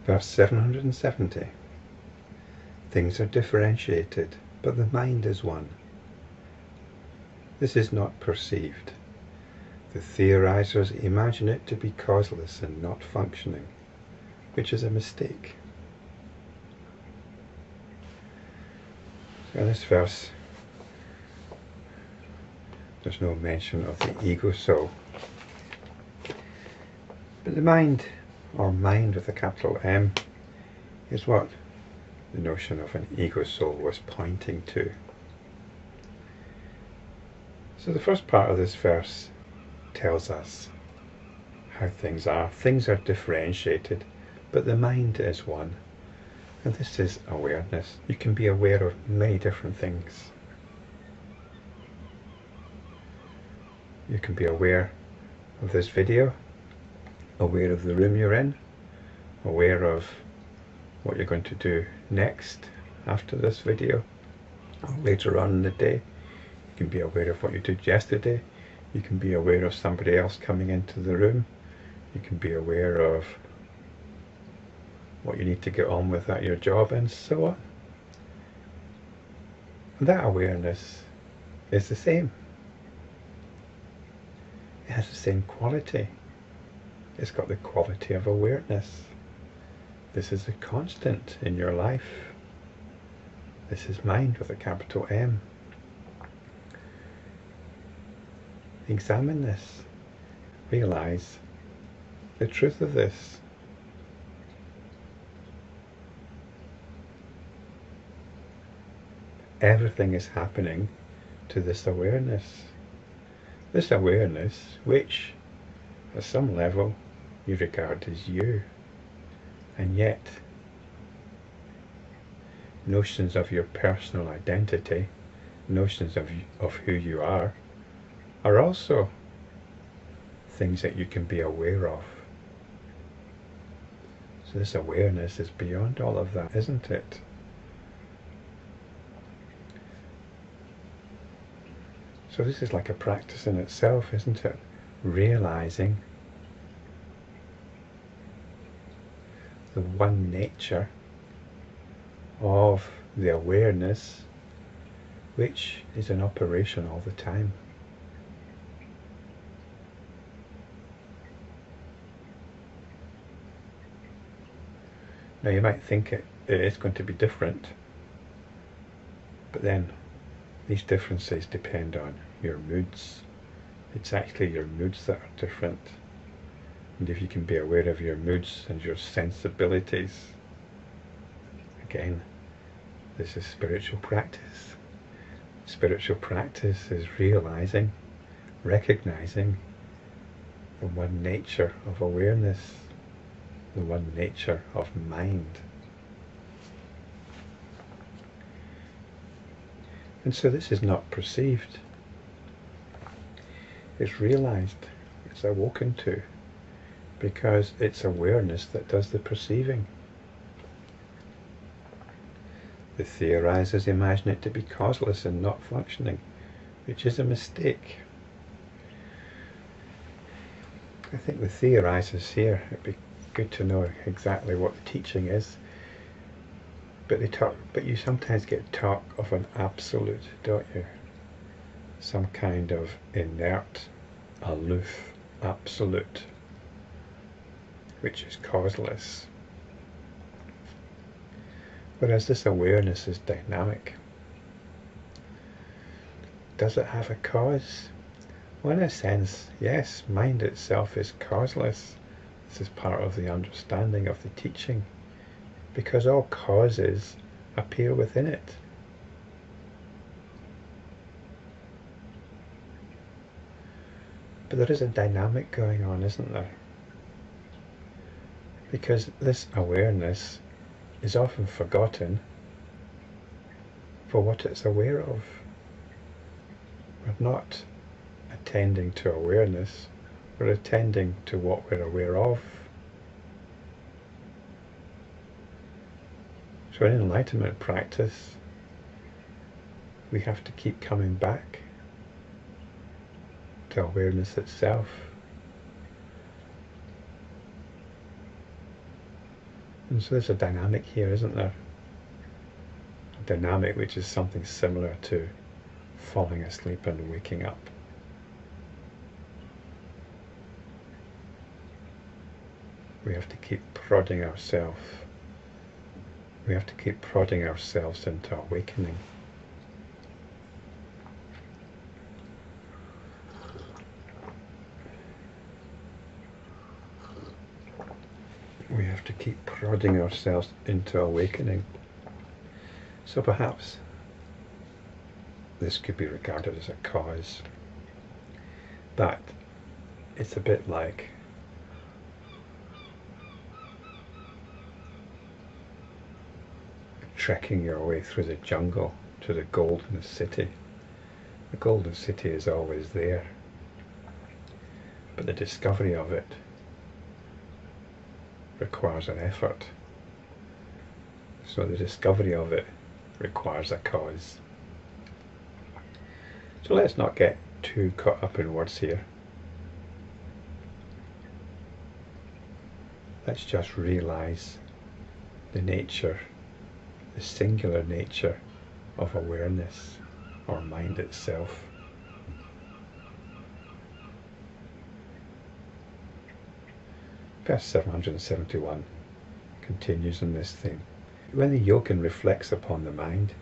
Verse 770. Things are differentiated, but the mind is one. This is not perceived. The theorisers imagine it to be causeless and not functioning, which is a mistake. So in this verse, there's no mention of the ego soul. But the mind, or mind with a capital M, is what the notion of an ego soul was pointing to. So the first part of this verse tells us how things are. Things are differentiated, but the mind is one. And this is awareness. You can be aware of many different things. You can be aware of this video, aware of the room you're in, aware of what you're going to do next after this video, or later on in the day. You can be aware of what you did yesterday. You can be aware of somebody else coming into the room. You can be aware of what you need to get on with at your job, and so on. And that awareness is the same. It has the same quality. It's got the quality of awareness. This is a constant in your life. This is mind with a capital M. Examine this. Realize the truth of this. Everything is happening to this awareness. This awareness, which at some level you regard as you, and yet notions of your personal identity, notions of who you are also things that you can be aware of. So this awareness is beyond all of that, isn't it? So this is like a practice in itself, isn't it? Realizing the one nature of the awareness, which is in operation all the time. Now you might think it is going to be different, but then these differences depend on your moods. It's actually your moods that are different. And if you can be aware of your moods and your sensibilities, again, this is spiritual practice. Spiritual practice is realizing, recognizing the one nature of awareness, the one nature of mind. And so this is not perceived. It's realized, it's awoken to, because it's awareness that does the perceiving. The theorisers imagine it to be causeless and not functioning, which is a mistake. I think the theorisers here, it'd be good to know exactly what the teaching is, but you sometimes get talk of an absolute, don't you? Some kind of inert, aloof absolute, which is causeless. Whereas this awareness is dynamic. Does it have a cause? Well, in a sense, yes, mind itself is causeless. This is part of the understanding of the teaching, because all causes appear within it. But there is a dynamic going on, isn't there? Because this awareness is often forgotten for what it's aware of. We're not attending to awareness, we're attending to what we're aware of. So in enlightenment practice, we have to keep coming back to awareness itself. And And so there's a dynamic here, isn't there? A dynamic which is something similar to falling asleep and waking up. We have to keep prodding ourselves. We have to keep prodding ourselves into awakening. We have to keep prodding ourselves into awakening. So perhaps this could be regarded as a cause, but it's a bit like trekking your way through the jungle to the golden city. The golden city is always there, but the discovery of it requires an effort. So the discovery of it requires a cause. So let's not get too caught up in words here. Let's just realize the nature, the singular nature of awareness, or mind itself. Verse 771 continues on this theme. When the Yogin reflects upon the mind,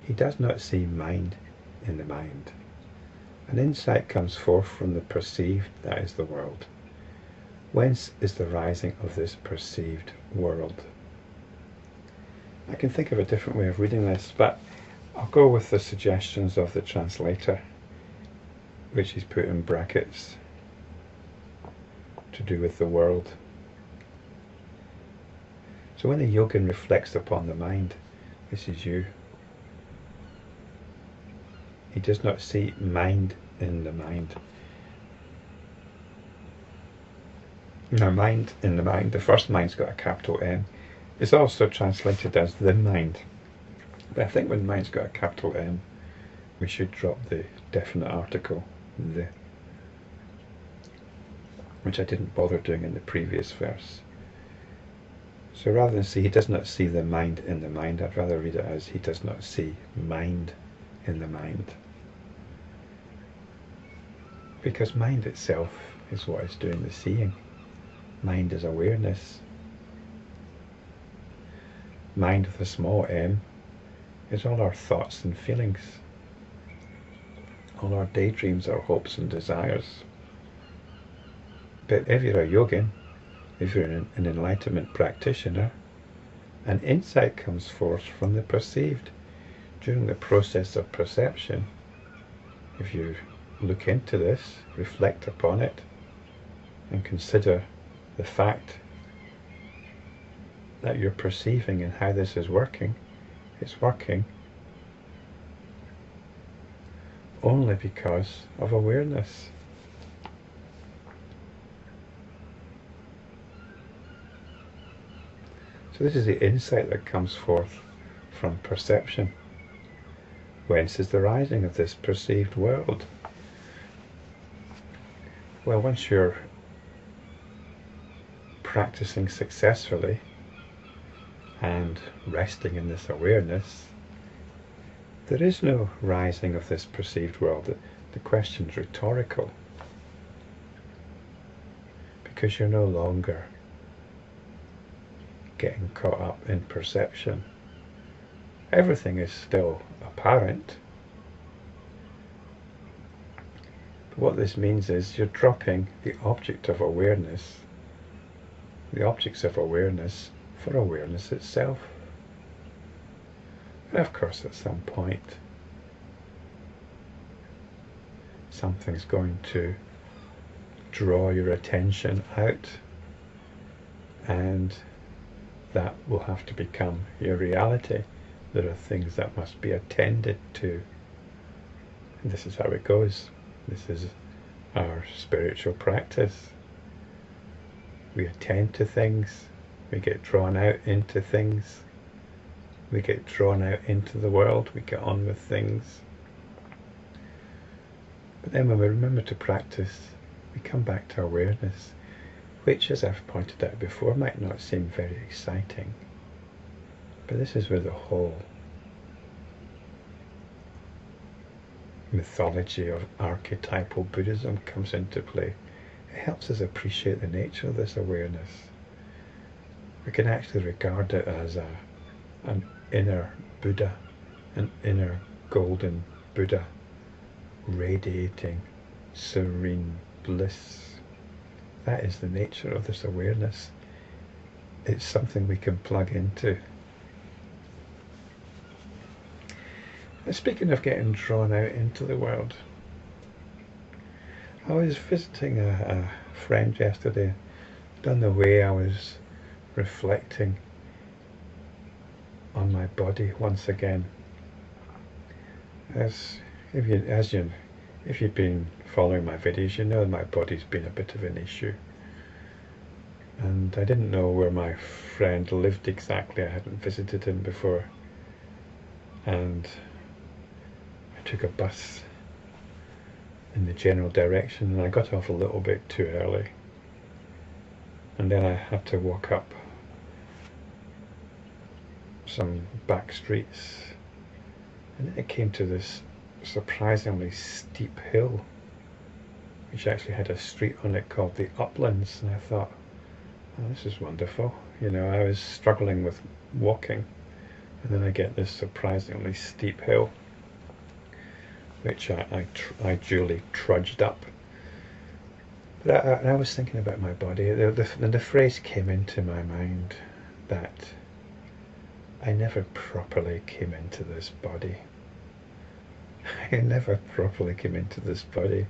he does not see mind in the mind. An insight comes forth from the perceived, that is the world. Whence is the rising of this perceived world? I can think of a different way of reading this, but I'll go with the suggestions of the translator, which he's put in brackets, to do with the world. So when the Yogin reflects upon the mind, this is you. He does not see mind in the mind. Now, mind in the mind, the first mind's got a capital M. It's also translated as the mind. But I think when mind's got a capital M, we should drop the definite article, the, which I didn't bother doing in the previous verse. So rather than say he does not see the mind in the mind, I'd rather read it as he does not see mind in the mind. Because mind itself is what is doing the seeing. Mind is awareness. Mind with a small m is all our thoughts and feelings, all our daydreams, our hopes and desires. But if you're a yogin, if you're an enlightenment practitioner, an insight comes forth from the perceived. During the process of perception, if you look into this, reflect upon it, and consider the fact that you're perceiving and how this is working, it's working only because of awareness. So this is the insight that comes forth from perception. Whence is the rising of this perceived world? Well, once you're practicing successfully and resting in this awareness, there is no rising of this perceived world. The question's rhetorical, because you're no longer getting caught up in perception. Everything is still apparent, but what this means is you're dropping the object of awareness, the objects of awareness, for awareness itself. And of course at some point something's going to draw your attention out, and that will have to become your reality. There are things that must be attended to, and this is how it goes. This is our spiritual practice. We attend to things, we get drawn out into things, we get drawn out into the world, we get on with things. But then when we remember to practice, we come back to awareness, which, as I've pointed out before, might not seem very exciting. But this is where the whole mythology of archetypal Buddhism comes into play. It helps us appreciate the nature of this awareness. We can actually regard it as an inner Buddha, an inner golden Buddha, radiating serene bliss. That is the nature of this awareness. It's something we can plug into. And speaking of getting drawn out into the world, I was visiting a friend yesterday. Done the way I was reflecting on my body once again. If you've been following my videos, you know my body's been a bit of an issue. And I didn't know where my friend lived exactly. I hadn't visited him before. And I took a bus in the general direction, and I got off a little bit too early. And then I had to walk up some back streets, and then it came to this surprisingly steep hill, which actually had a street on it called the Uplands, and I thought, oh, this is wonderful. You know, I was struggling with walking, and then I get this surprisingly steep hill, which I duly trudged up. But I was thinking about my body. The phrase came into my mind that I never properly came into this body. I never properly came into this body.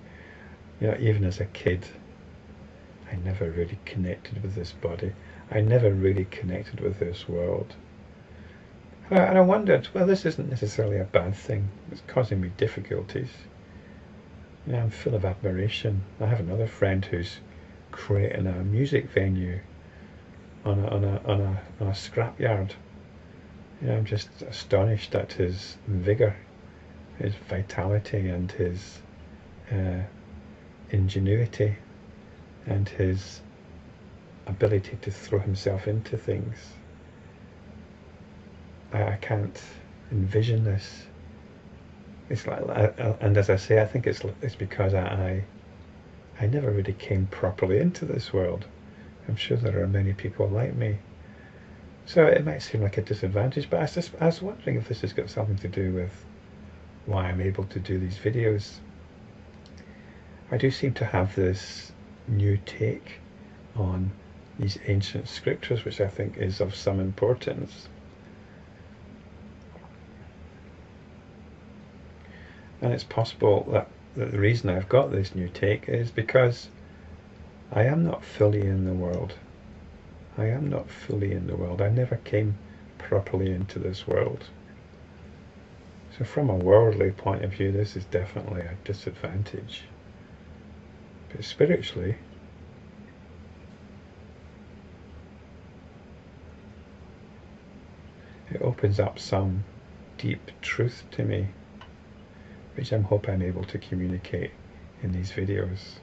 You know, even as a kid, I never really connected with this body. I never really connected with this world. And I wondered, well, this isn't necessarily a bad thing. It's causing me difficulties. You know, I'm full of admiration. I have another friend who's creating a music venue on a scrapyard. You know, I'm just astonished at his vigour, his vitality, and his ingenuity, and his ability to throw himself into things. I can't envision this. It's like, and as I say, I think it's because I never really came properly into this world. I'm sure there are many people like me. So it might seem like a disadvantage, but I was wondering if this has got something to do with why I'm able to do these videos. I do seem to have this new take on these ancient scriptures, which I think is of some importance. And it's possible that the reason I've got this new take is because I am not fully in the world. I am not fully in the world. I never came properly into this world. So from a worldly point of view, this is definitely a disadvantage. But spiritually, it opens up some deep truth to me, which I hope I'm able to communicate in these videos.